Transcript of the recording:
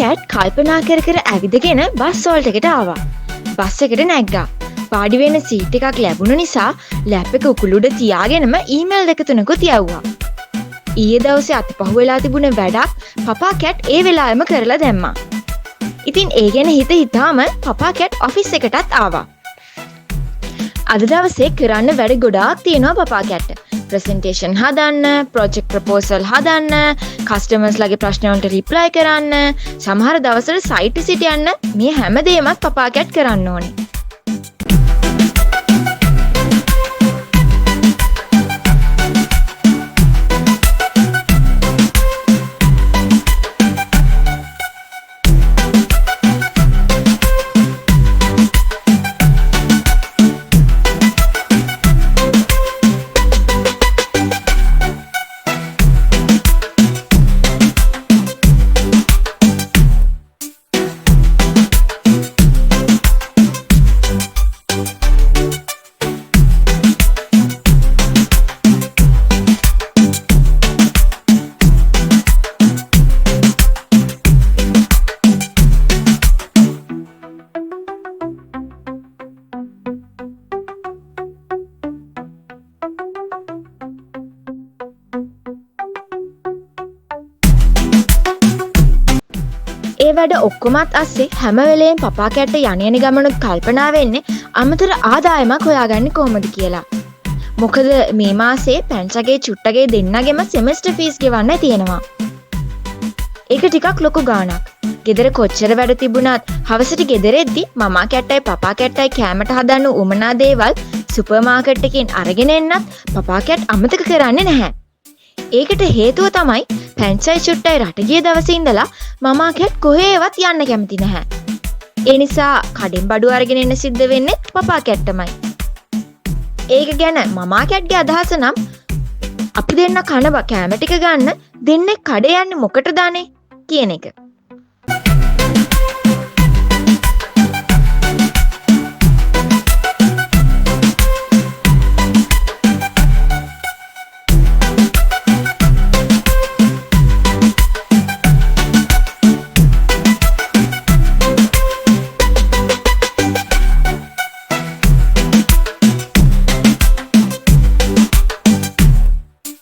කැට් කල්පනා කර කර ඇවිදගෙන බස් වලට එකට ආවා. බස් එකට නැග්ගා. පාඩි වෙන සීට් එකක් ලැබුණ නිසා ලැප් එක උකුල උඩ තියාගෙනම ඊමේල් දෙක තුනකුත් යවුවා. ඊයේ දවසේ අතපහුවෙලා තිබුණ වැඩක් පපා කැට් ඒ වෙලාවෙම කරලා දැම්මා. ඉතින් ඒ ගැන හිතාම පපා කැට් ඔෆිස් එකටත් ආවා. අද දවසේ කරන්න වැඩ ගොඩාක් තියෙනවා පපා කැට්ට. ප්‍රසන්ටේෂන් හදන්න, ප්‍රොජෙක්ට් ප්‍රපෝසල් හදන්න, කස්ටමර්ස්ලාගේ ප්‍රශ්න වලට රිප්ලයි කරන්න, සමහර දවස්වල සයිට් විසිට යන්න මේ හැම දෙයක්ම පපා කැට් කරන්න ඕනේ. ඒ වැඩ ඔක්කොමත් අස්සේ හැම වෙලේම පපා කැට්ට යන ගමනුත් කල්පනා වෙන්නේ අමතර ආදායමක් හොයාගන්නේ කොහොමද කියලා. මොකද මේ මාසේ පැංචගේ චුට්ටගේ දෙන්නගෙම සෙමෙස්ටර් ෆීස් ගෙවන්න තියෙනවා. ඒක ටිකක් ලොකු ගාණක්. ගෙදර කොච්චර වැඩ තිබුණත් හවසට ගෙදර එද්දි මමා කැට්ටයි පපා කැට්ටයි කෑමට හදන්න උමනා දේවල් සුපර් මාකට් එකෙන් අරගෙන එන්නත් පපා කැට් අමතක කරන්නේ නැහැ. ඒකට හේතුව තමයි පැංචයි චුට්ටයි රට ගිය දවසේ ඉඳලා මමා කැට් කොහේවත් යන්න කැමති නැහැ. ඒ නිසා කඩෙන් බඩු අරගෙන එන්න සිද්ධ වෙන්නේ පපා කැට්ටමයි. ඒක ගැන මමා කැට්ගේ අදහස නම් අපි දෙන්න කන කෑම ටික ගන්න දෙන්නේ කඩේ යන්නේ මොකටද අනේ කියන එක.